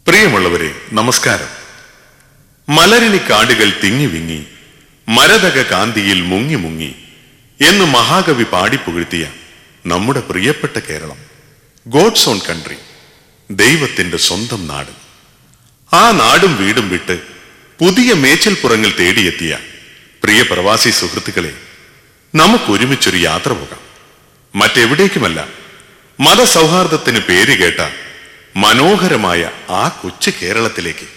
പ്രിയമുള്ളവരെ, നമസ്കാരം. മലരിനി കാടുകൾ തിങ്ങി വിങ്ങി, മരതക കാന്തിയിൽ മുങ്ങി മുങ്ങി എന്ന് മഹാകവി പാടിപ്പുകഴ്ത്തിയ നമ്മുടെ പ്രിയപ്പെട്ട കേരളം, ഗോഡ്സ് ഓൺ കൺട്രി, ദൈവത്തിന്റെ സ്വന്തം നാട്. ആ നാടും വീടും വിട്ട് പുതിയ മേച്ചിൽപ്പുറങ്ങൾ തേടിയെത്തിയ പ്രിയ പ്രവാസി സുഹൃത്തുക്കളെ, നമുക്കൊരുമിച്ചൊരു യാത്ര പോകാം. മറ്റെവിടേക്കുമല്ല, മതസൗഹാർദ്ദത്തിന് പേരുകേട്ട മനോഹരമായ ആ കൊച്ചു കേരളത്തിലേക്ക്.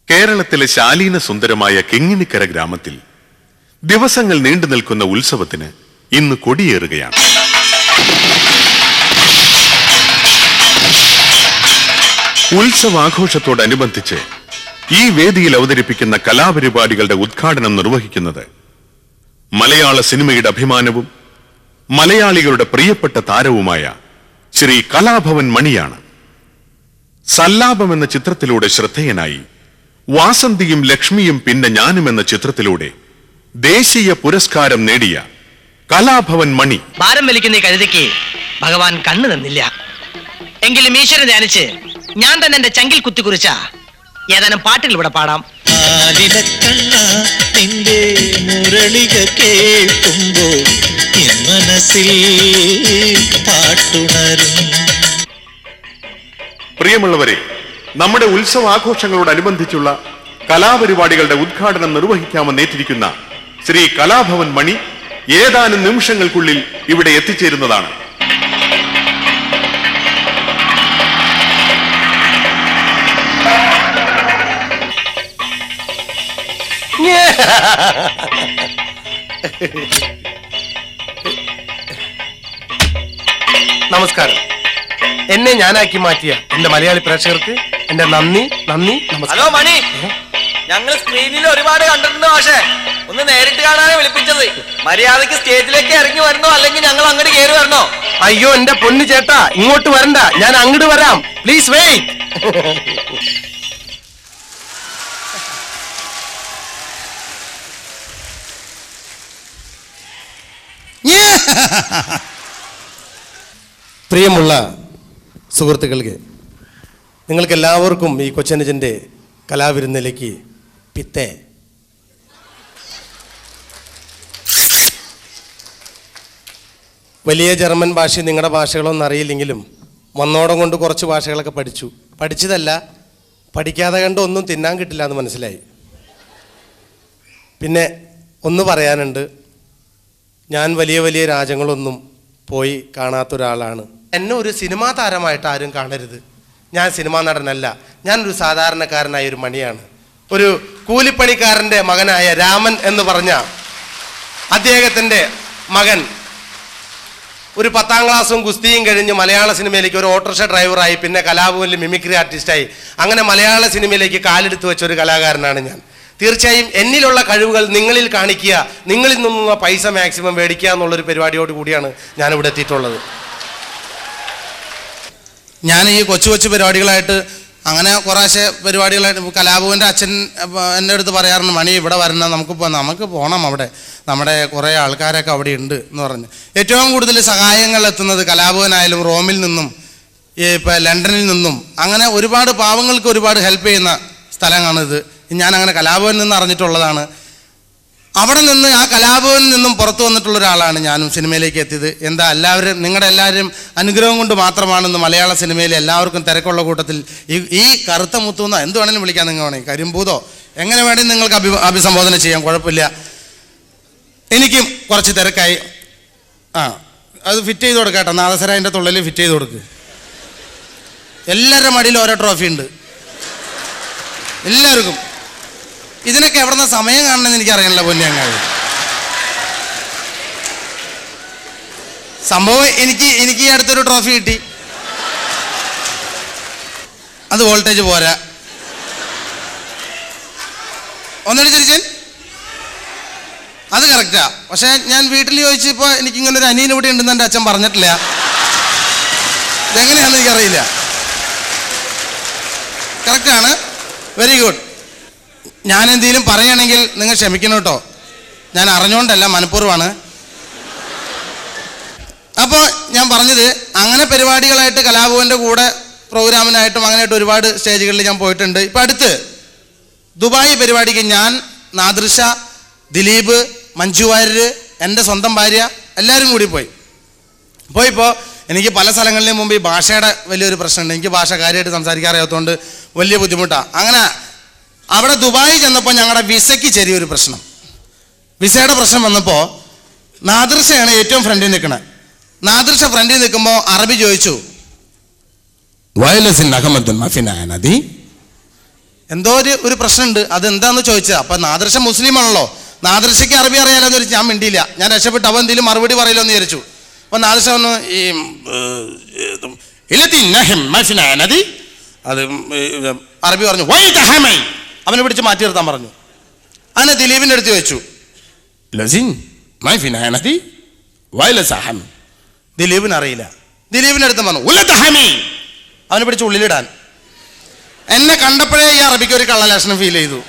കേരളത്തിലെ ശാലീന സുന്ദരമായ കിങ്ങിണിക്കര ഗ്രാമത്തിൽ ദിവസങ്ങൾ നീണ്ടു നിൽക്കുന്ന ഉത്സവത്തിന് ഇന്ന് കൊടിയേറുകയാണ്. ഉത്സവാഘോഷത്തോടനുബന്ധിച്ച് ഈ വേദിയിൽ അവതരിപ്പിക്കുന്ന കലാപരിപാടികളുടെ ഉദ്ഘാടനം നിർവഹിക്കുന്നത് മലയാള സിനിമയുടെ അഭിമാനവും മലയാളികളുടെ പ്രിയപ്പെട്ട താരവുമായ ശ്രീ കലാഭവൻ മണിയാണ്. സല്ലാപം എന്ന ചിത്രത്തിലൂടെ ശ്രദ്ധേയനായി വാസന്തിയും ലക്ഷ്മിയും പിന്നെ ഞാനും എന്ന ചിത്രത്തിലൂടെ ദേശീയ പുരസ്കാരം നേടിയ കലാഭവൻ മണി. ഭാരം വലിക്കുന്ന ഈ കഴുതയ്ക്ക് ഭഗവാൻ കണ്ണു തന്നില്ല. എങ്കിലും ഈശ്വരൻ ധ്യാനിച്ച് ഞാൻ തന്നെ എന്റെ ചങ്കിൽ കുത്തിക്കുറിച്ച ഏതാനും പാട്ടുകൾ ഇവിടെ പാടാം. മുരളിക കേൾക്കുമ്പോൾ മനസ്സിൽ പാട്ടുണരും. പ്രിയമുള്ളവരെ, നമ്മുടെ ഉത്സവാഘോഷങ്ങളോടനുബന്ധിച്ചുള്ള കലാപരിപാടികളുടെ ഉദ്ഘാടനം നിർവഹിക്കാമെന്നേറ്റിരിക്കുന്ന ശ്രീ കലാഭവൻ മണി ഏതാനും നിമിഷങ്ങൾക്കുള്ളിൽ ഇവിടെ എത്തിച്ചേരുന്നതാണ്. നമസ്കാരം. എന്നെ ഞാനാക്കി മാറ്റിയ എന്റെ മലയാളി പ്രേക്ഷകർക്ക് എന്റെ നന്ദി നന്ദി നമസ്കാരം. ഹലോ മണി, ഞങ്ങൾ സ്ക്രീനിൽ ഒരുപാട് കണ്ടിട്ടുണ്ട്, പക്ഷേ ഒന്ന് നേരിട്ട് കാണാനേ വിളിപ്പിച്ചത്. മര്യാദക്ക് സ്റ്റേജിലേക്ക് ഇറങ്ങി വരണോ അല്ലെങ്കിൽ ഞങ്ങൾ അങ്ങോട്ട് കയറി വരണോ? അയ്യോ എന്റെ പൊന്നു ചേട്ടാ, ഇങ്ങോട്ട് വരണ്ട, ഞാൻ അങ്ങോട്ട് വരാം. Please wait. പ്രിയമുള്ള സുഹൃത്തുക്കൾക്ക്, നിങ്ങൾക്ക് എല്ലാവർക്കും ഈ കൊച്ചനുജൻ്റെ കലാവിരുന്നിലേക്ക് പിത്തേ. വലിയ ജർമ്മൻ ഭാഷ നിങ്ങളുടെ ഭാഷകളൊന്നും അറിയില്ലെങ്കിലും വന്നോടം കൊണ്ട് കുറച്ച് ഭാഷകളൊക്കെ പഠിച്ചതല്ല, പഠിക്കാതെ കണ്ട് ഒന്നും തിന്നാൻ കിട്ടില്ല എന്ന് മനസ്സിലായി. പിന്നെ ഒന്ന് പറയാനുണ്ട്, ഞാൻ വലിയ വലിയ രാജ്യങ്ങളൊന്നും പോയി കാണാത്ത ഒരാളാണ്. എന്നെ ഒരു സിനിമാ താരമായിട്ട് ആരും കാണരുത്. ഞാൻ സിനിമാ നടനല്ല, ഞാനൊരു സാധാരണക്കാരനായ ഒരു മണിയാണ്. ഒരു കൂലിപ്പണിക്കാരൻ്റെ മകനായ രാമൻ എന്ന് പറഞ്ഞ അദ്ദേഹത്തിൻ്റെ മകൻ ഒരു 10ാം ക്ലാസ്സും ഗുസ്തിയും കഴിഞ്ഞ് മലയാള സിനിമയിലേക്ക് ഒരു ഓട്ടോറിക്ഷ ഡ്രൈവറായി, പിന്നെ കലാഭവനിൽ മിമിക്രി ആർട്ടിസ്റ്റായി, അങ്ങനെ മലയാള സിനിമയിലേക്ക് കാലെടുത്ത് വെച്ച ഒരു കലാകാരനാണ് ഞാൻ. തീർച്ചയായും എന്നിലുള്ള കഴിവുകൾ നിങ്ങളിൽ കാണിക്കുക, നിങ്ങളിൽ നിന്നുള്ള പൈസ മാക്സിമം മേടിക്കുക എന്നുള്ളൊരു പരിപാടിയോട് കൂടിയാണ് ഞാനിവിടെ എത്തിയിട്ടുള്ളത്. ഞാൻ ഈ കൊച്ചു കൊച്ചു പരിപാടികളായിട്ട് അങ്ങനെ കുറേശ്ശെ പരിപാടികളായിട്ട് കലാഭവൻ്റെ അച്ഛൻ എൻ്റെ അടുത്ത് പറയാറുണ്ട്, മണി ഇവിടെ വരണം, നമുക്ക് പോകണം, അവിടെ നമ്മുടെ കുറേ ആൾക്കാരൊക്കെ അവിടെ ഉണ്ട് എന്ന് പറഞ്ഞ്. ഏറ്റവും കൂടുതൽ സഹായങ്ങൾ എത്തുന്നത് കലാഭവനായാലും റോമിൽ നിന്നും ഇപ്പോൾ ലണ്ടനിൽ നിന്നും അങ്ങനെ ഒരുപാട് പാവങ്ങൾക്ക് ഒരുപാട് ഹെൽപ്പ് ചെയ്യുന്ന സ്ഥലമാണിത്. ഞാൻ അങ്ങനെ കലാഭവനിൽ നിന്ന് അറിഞ്ഞിട്ടുള്ളതാണ്. അവിടെ നിന്ന് ആ കലാഭവനിൽ നിന്നും പുറത്തു വന്നിട്ടുള്ള ഒരാളാണ് ഞാനും സിനിമയിലേക്ക് എത്തിയത്. എന്താ എല്ലാവരും നിങ്ങളുടെ എല്ലാവരും അനുഗ്രഹം കൊണ്ട് മാത്രമാണെന്ന് മലയാള സിനിമയിൽ എല്ലാവർക്കും തിരക്കുള്ള കൂട്ടത്തിൽ ഈ കറുത്ത മുത്തുന്ന എന്ത് വേണമെങ്കിലും വിളിക്കാൻ നിങ്ങൾ വേണമെങ്കിൽ കരിമ്പൂതോ എങ്ങനെ വേണമെങ്കിൽ നിങ്ങൾക്ക് അഭിസംബോധന ചെയ്യാം, കുഴപ്പമില്ല. എനിക്കും കുറച്ച് തിരക്കായി. അത് ഫിറ്റ് ചെയ്ത് കൊടുക്കാം കേട്ടോ, നാദസരായൻ്റെ തുള്ളിൽ ഫിറ്റ് ചെയ്ത് കൊടുക്ക്. എല്ലാവരുടെ മടിയിൽ ഓരോ ട്രോഫി ഉണ്ട് എല്ലാവർക്കും. ഇതിനൊക്കെ എവിടുന്ന സമയം കാണണമെന്ന് എനിക്കറിയണല്ലോ പൊന്നിയങ്ങാഴി. സംഭവം എനിക്ക് ഈ അടുത്തൊരു ട്രോഫി കിട്ടി. അത് വോൾട്ടേജ് പോരാ. ഒന്നടി ചിരിച്ചൻ. അത് കറക്റ്റാ. പക്ഷെ ഞാൻ വീട്ടിൽ ചോദിച്ചപ്പോൾ എനിക്കിങ്ങനെ ഒരു അനിയൻ ഇവിടെ ഉണ്ടെന്ന് എൻ്റെ അച്ഛൻ പറഞ്ഞിട്ടില്ല. ഇതെങ്ങനെയാണെന്ന് എനിക്കറിയില്ല. കറക്റ്റാണ്. Very good. ഞാൻ എന്തെങ്കിലും പറയുകയാണെങ്കിൽ നിങ്ങൾ ക്ഷമിക്കണം കേട്ടോ. ഞാൻ അറിഞ്ഞുകൊണ്ടല്ല, മനഃപൂർവ്വമാണ്. അപ്പോൾ ഞാൻ പറഞ്ഞത്, അങ്ങനെ പരിപാടികളായിട്ട് കലാഭവൻ്റെ കൂടെ പ്രോഗ്രാമിനായിട്ടും അങ്ങനെയായിട്ട് ഒരുപാട് സ്റ്റേജുകളിൽ ഞാൻ പോയിട്ടുണ്ട്. ഇപ്പം അടുത്ത് ദുബായ് പരിപാടിക്ക് ഞാൻ, നാദൃശ, ദിലീപ്, മഞ്ജു വാര്യർ, എൻ്റെ സ്വന്തം ഭാര്യ എല്ലാവരും കൂടി പോയിപ്പോൾ എനിക്ക് പല സ്ഥലങ്ങളിലും മുമ്പ് ഈ ഭാഷയുടെ വലിയൊരു പ്രശ്നമുണ്ട്. എനിക്ക് ഭാഷ കാര്യമായിട്ട് സംസാരിക്കാറിയാത്തതുകൊണ്ട് വലിയ ബുദ്ധിമുട്ടാണ്. അങ്ങനെ അവിടെ ദുബായി ചെന്നപ്പോൾ ഞങ്ങളുടെ വിസയ്ക്ക് ചെറിയൊരു പ്രശ്നം. വിസയുടെ പ്രശ്നം വന്നപ്പോൾ നാദൃശയാണ് ഏറ്റവും ഫ്രണ്ടിൽ നിൽക്കണത്. നാദൃശ ഫ്രണ്ടിൽ നിൽക്കുമ്പോൾ അറബി ചോദിച്ചു, വയലസിൻ അഹമ്മദ് മഫിനാനദി, എന്തോ ഒരു പ്രശ്നമുണ്ട്, അതെന്താന്ന് ചോദിച്ചത്. അപ്പം നാദൃശ മുസ്ലിമാണല്ലോ, നാദൃശയ്ക്ക് അറബി അറിയാലോ എന്ന് വിചാരിച്ചു. ഞാൻ മിണ്ടിയില്ല, ഞാൻ രക്ഷപ്പെട്ടു. അവൻ എന്തെങ്കിലും മറുപടി പറയലോ എന്ന് വിചാരിച്ചു. അപ്പം നാദൃശ പറഞ്ഞു, ഈ അത് അറബി പറഞ്ഞു, അവനെ പിടിച്ച് മാറ്റി നിർത്താൻ പറഞ്ഞു. അങ്ങനെ ദിലീപിൻ്റെ അടുത്ത് ചോദിച്ചു, ദിലീപിന് അറിയില്ല. ദിലീപിൻ്റെ അടുത്ത് പറഞ്ഞു, അവനെ പിടിച്ച് ഉള്ളിലിടാൻ. എന്നെ കണ്ടപ്പോഴേ ഈ അറബിക്ക് ഒരു കള്ളലക്ഷണം ഫീൽ ചെയ്തു.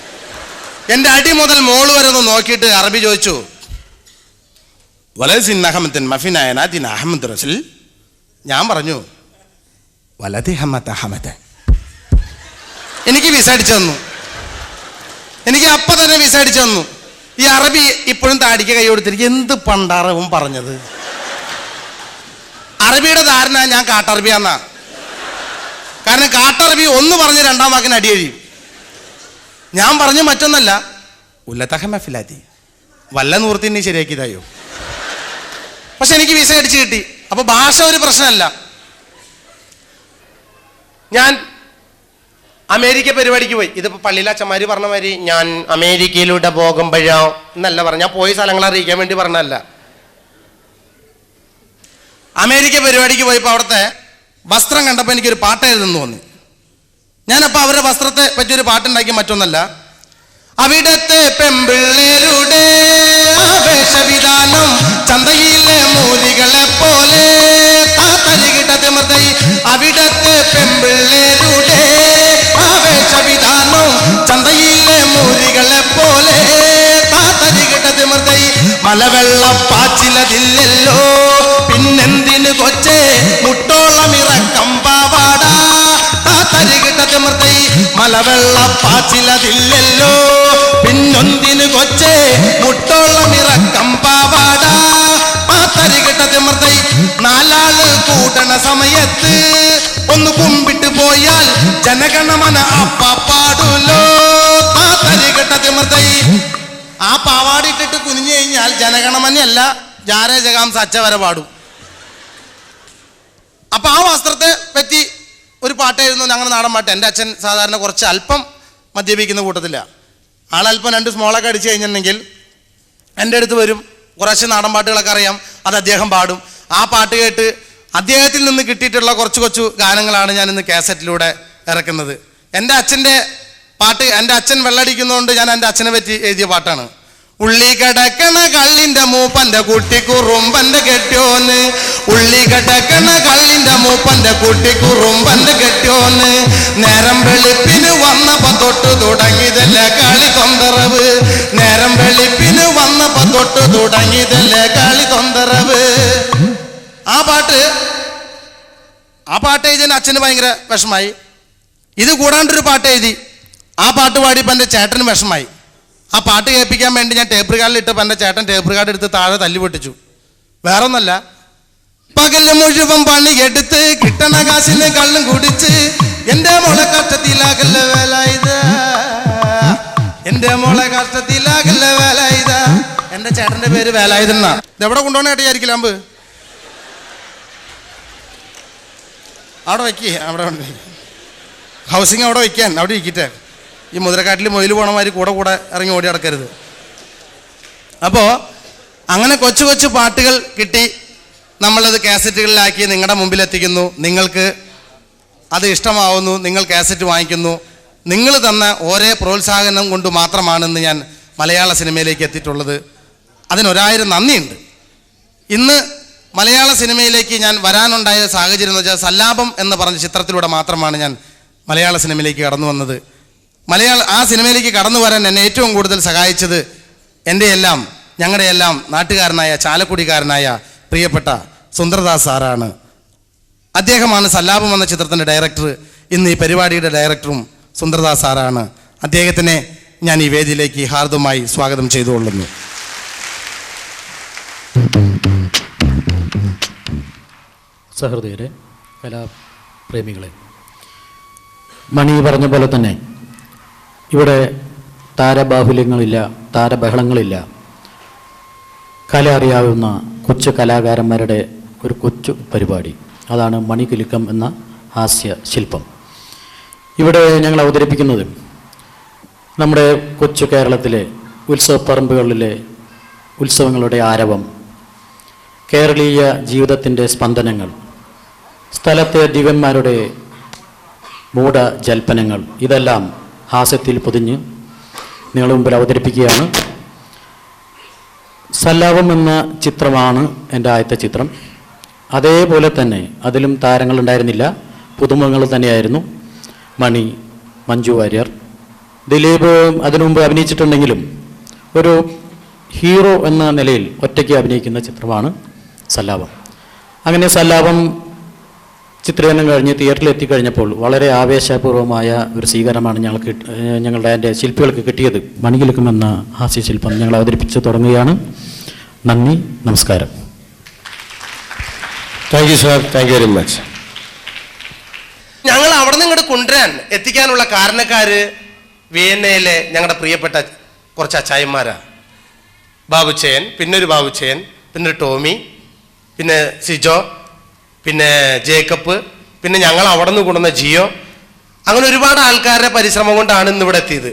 എൻ്റെ അടി മുതൽ മോള് വരെ ഒന്ന് നോക്കിയിട്ട് അറബി ചോദിച്ചു, ഞാൻ പറഞ്ഞു, എനിക്ക് വിസ അടിച്ചു തന്നു. എനിക്ക് അപ്പം തന്നെ വിസ അടിച്ചു തന്നു. ഈ അറബി ഇപ്പോഴും താടിക്ക് കൈ കൊടുത്തിരിക്കും. എന്ത് പണ്ടാറവും പറഞ്ഞത്. അറബിയുടെ ധാരണ ഞാൻ കാട്ടറബിയാന്നാ. കാരണം കാട്ടറബി ഒന്ന് പറഞ്ഞ് രണ്ടാം വാക്കിന് അടി കഴിയും. ഞാൻ പറഞ്ഞു മറ്റൊന്നല്ല, ഉല്ലത്തഹമഫിലാതി, വല്ല നൂർത്തിനെ ശരിയാക്കിയതായോ. പക്ഷെ എനിക്ക് വിസ അടിച്ചു കിട്ടി. അപ്പൊ ഭാഷ ഒരു പ്രശ്നമല്ല. ഞാൻ അമേരിക്ക പരിപാടിക്ക് പോയി. ഇതിപ്പോ പള്ളിയിലെ അച്ഛന്മാര് പറഞ്ഞ മാതിരി ഞാൻ അമേരിക്കയിലൂടെ പോകുമ്പോഴോ എന്നല്ല പറഞ്ഞ, ഞാൻ പോയി സ്ഥലങ്ങൾ അറിയിക്കാൻ വേണ്ടി പറഞ്ഞല്ല. അമേരിക്ക പരിപാടിക്ക് പോയപ്പോൾ അവിടുത്തെ വസ്ത്രം കണ്ടപ്പോൾ എനിക്കൊരു പാട്ട് എഴുതുന്നു തോന്നി. ഞാനപ്പോൾ അവരുടെ വസ്ത്രത്തെ പറ്റിയൊരു പാട്ടുണ്ടാക്കി. മറ്റൊന്നല്ല, അവിടത്തെ പെമ്പിള്ളേരുടെ ആവേശവിധാനം ചന്തയിലെ മൂലികളെ പോലെ അവിടത്തെ പെമ്പിള്ളേരുടെ ആവേശവിധാനം ചന്തയിലെ മൂലികളെ പോലെ മലവെള്ളപ്പാച്ചിലതില്ലല്ലോ പിന്നെന്തിന് കൊച്ചേ മുട്ടോളമിറക്കം പാവാട മലവെള്ളപ്പാച്ചിലതില്ലല്ലോ പിന്നൊന്തിന് കൊച്ചേ മുട്ടോളമിറക്കം പാവാട നാലാള് കൂട്ടണ സമയത്ത് ഒന്ന് കുമ്പിട്ട് പോയാൽ ജനഗണമന അപ്പ പാടുല്ലോ. ആ പാവാടിട്ടിട്ട് കുനിഞ്ഞു കഴിഞ്ഞാൽ ജനഗണമനയല്ല ജാരേ ജഗാം സച്ച വരെ പാടും. അപ്പൊ ആ വസ്ത്രത്തെ പറ്റി ഒരു പാട്ടായിരുന്നു ഞങ്ങളുടെ നാടൻ പാട്ട്. എൻ്റെ അച്ഛൻ സാധാരണ കുറച്ച് അല്പം മദ്യപിക്കുന്ന കൂട്ടത്തില്ല. ആളല്പം 2 സ്മോളൊക്കെ അടിച്ചു കഴിഞ്ഞിട്ടുണ്ടെങ്കിൽ എൻ്റെ അടുത്ത് വരും. കുറച്ച് നാടൻ പാട്ടുകളൊക്കെ അറിയാം, അത് അദ്ദേഹം പാടും. ആ പാട്ട് കേട്ട് അദ്ദേഹത്തിൽ നിന്ന് കിട്ടിയിട്ടുള്ള കുറച്ച് ഗാനങ്ങളാണ് ഞാൻ ഇന്ന് കാസറ്റിലൂടെ ഇറക്കുന്നത്. എൻ്റെ അച്ഛൻ്റെ പാട്ട്, എൻ്റെ അച്ഛൻ വെള്ളടിക്കുന്നതുകൊണ്ട് ഞാൻ എൻ്റെ അച്ഛനെ പറ്റി എഴുതിയ പാട്ടാണ്. ഉള്ളി കിടക്കണ കള്ളിന്റെ മൂപ്പന്റെ കുട്ടിക്കുറുമ്പന്റെ കെട്ടിയോന്ന്, ഉള്ളി കിടക്കണ കള്ളിന്റെ മൂപ്പന്റെ കുട്ടിക്കുറുമ്പന്റെ കെട്ടിയോന്ന്, നേരം വെളുപ്പിന് വന്നപ്പോ തൊട്ട് തുടങ്ങിയതല്ലേ കളി തൊന്തറവ്, നേരം വെളുപ്പിന് വന്നപ്പോ തൊട്ട് തുടങ്ങിയതല്ലേ കളി തൊന്തറവ്. ആ പാട്ട് എഴുതിയ അച്ഛന് ഭയങ്കര വിഷമായി. ഇത് കൂടാണ്ടൊരു പാട്ട് എഴുതി. ആ പാട്ട് പാടിയപ്പോൾ എൻ്റെ ചേട്ടന് വിഷമായി. ആ പാട്ട് കേൾപ്പിക്കാൻ വേണ്ടി ഞാൻ ടേപ്പ് റിക്കാർഡിൽ ഇട്ടപ്പോൾ എൻ്റെ ചേട്ടൻ ടേപ്പ് റിക്കാർഡ് എടുത്ത് താഴെ തല്ലി പൊട്ടിച്ചു. വേറൊന്നല്ല, പകല് മുഴുവൻ പണിയെടുത്ത് കിട്ടണ കാശിന് കള്ളും കുടിച്ച് എൻ്റെ മോളെ കഷ്ടത്തിലാകല്ല വേല ഇത്, എൻ്റെ മോളെ കഷ്ടത്തിലാകല്ല വേല ഇത്. എൻ്റെ ചേട്ടൻ്റെ പേര് വേലായുധനാ. ഇതെവിടെ കൊണ്ടുപോകണ ഏട്ടായിരിക്കില്ല അമ്പ് അവിടെ വയ്ക്കേ, അവിടെ ഹൗസിങ് അവിടെ വയ്ക്കാൻ അവിടെ ഇരിക്കട്ടെ. ഈ മുതിരക്കാട്ടിൽ മൊയിൽ പോണമാതിരി കൂടെ ഇറങ്ങി ഓടി നടക്കരുത്. അപ്പോൾ അങ്ങനെ കൊച്ചു പാട്ടുകൾ കിട്ടി. നമ്മളത് കാസറ്റുകളിലാക്കി നിങ്ങളുടെ മുമ്പിൽ എത്തിക്കുന്നു. നിങ്ങൾക്ക് അത് ഇഷ്ടമാവുന്നു, നിങ്ങൾ കാസറ്റ് വാങ്ങിക്കുന്നു, നിങ്ങൾ തന്ന ഓരോ പ്രോത്സാഹനം കൊണ്ട് മാത്രമാണെന്ന് ഞാൻ മലയാള സിനിമയിലേക്ക് എത്തിയിട്ടുള്ളത്. അതിനൊരായിരം നന്ദിയുണ്ട്. ഇന്ന് മലയാള സിനിമയിലേക്ക് ഞാൻ വരാനുണ്ടായ സാഹചര്യം എന്ന് വെച്ചാൽ സല്ലാപം എന്ന് പറഞ്ഞ ചിത്രത്തിലൂടെ മാത്രമാണ് ഞാൻ മലയാള സിനിമയിലേക്ക് കടന്നു വന്നത്. ആ സിനിമയിലേക്ക് കടന്നു വരാൻ എന്നെ ഏറ്റവും കൂടുതൽ സഹായിച്ചത് ഞങ്ങളുടെ എല്ലാം നാട്ടുകാരനായ ചാലക്കുടിക്കാരനായ പ്രിയപ്പെട്ട സുന്ദർദാസ് സാറാണ്. അദ്ദേഹമാണ് സല്ലാപം എന്ന ചിത്രത്തിൻ്റെ ഡയറക്ടർ. ഇന്ന് ഈ പരിപാടിയുടെ ഡയറക്ടറും സുന്ദർദാസ് സാറാണ്. അദ്ദേഹത്തിനെ ഞാൻ ഈ വേദിയിലേക്ക് ഹാർദമായി സ്വാഗതം ചെയ്തുകൊള്ളുന്നു. സഹൃദയരെ, കലാപ്രേമികളെ, മണി പറഞ്ഞ പോലെ തന്നെ ഇവിടെ താരബാഹുല്യങ്ങളില്ല, താരബഹളങ്ങളില്ല. കല അറിയാവുന്ന കൊച്ചു കലാകാരന്മാരുടെ ഒരു കൊച്ചു പരിപാടി. അതാണ് മണികിലുക്കം എന്ന ഹാസ്യ ശില്പം. ഇവിടെ ഞങ്ങൾ അവതരിപ്പിക്കുന്നത് നമ്മുടെ കൊച്ചു കേരളത്തിലെ ഉത്സവപ്പറമ്പുകളിലെ ഉത്സവങ്ങളുടെ ആരവം, കേരളീയ ജീവിതത്തിൻ്റെ സ്പന്ദനങ്ങൾ, സ്ഥലത്തെ ദിവ്യന്മാരുടെ മൂഢജൽപ്പനങ്ങൾ, ഇതെല്ലാം ഹാസ്യത്തിൽ പൊതിഞ്ഞ് നിങ്ങളുടെ മുമ്പിൽ അവതരിപ്പിക്കുകയാണ്. സല്ലാപം എന്ന ചിത്രമാണ് എൻ്റെ ആദ്യത്തെ ചിത്രം. അതേപോലെ തന്നെ അതിലും താരങ്ങളുണ്ടായിരുന്നില്ല, പുതുമുഖങ്ങൾ തന്നെയായിരുന്നു. മണി, മഞ്ജു വാര്യർ, ദിലീപ് അതിനു മുമ്പ് അഭിനയിച്ചിട്ടുണ്ടെങ്കിലും ഒരു ഹീറോ എന്ന നിലയിൽ ഒറ്റയ്ക്ക് അഭിനയിക്കുന്ന ചിത്രമാണ് സല്ലാപം. അങ്ങനെ സല്ലാപം ചിത്രീകരണം കഴിഞ്ഞ് തിയേറ്ററിൽ എത്തിക്കഴിഞ്ഞപ്പോൾ വളരെ ആവേശപൂർവമായ ഒരു സ്വീകരണമാണ് ഞങ്ങളുടെ എൻ്റെ ശില്പികൾക്ക് കിട്ടിയത്. മണികിലുക്കം എന്ന ഹാസ്യശില്പം ഞങ്ങൾ അവതരിപ്പിച്ച് തുടങ്ങുകയാണ്. നന്ദി, നമസ്കാരം. Thank you sir, thank you very much. ഞങ്ങൾ അവിടെ നിന്ന് ഇങ്ങോട്ട് എത്തിക്കാനുള്ള കാരണക്കാര് വിയന്നയിലെ ഞങ്ങളുടെ പ്രിയപ്പെട്ട കുറച്ച് അച്ചായന്മാരാണ്. ബാബുച്ചയൻ, പിന്നെ ഒരു ബാബുച്ചയൻ, പിന്നെ ഒരു ടോമി, പിന്നെ സിജോ, പിന്നെ ജേക്കബ്, പിന്നെ ഞങ്ങൾ അവിടെ നിന്ന് കൊണ്ടുവന്ന ജിയോ. അങ്ങനെ ഒരുപാട് ആൾക്കാരുടെ പരിശ്രമം കൊണ്ടാണ് ഇന്ന് ഇവിടെ എത്തിയത്.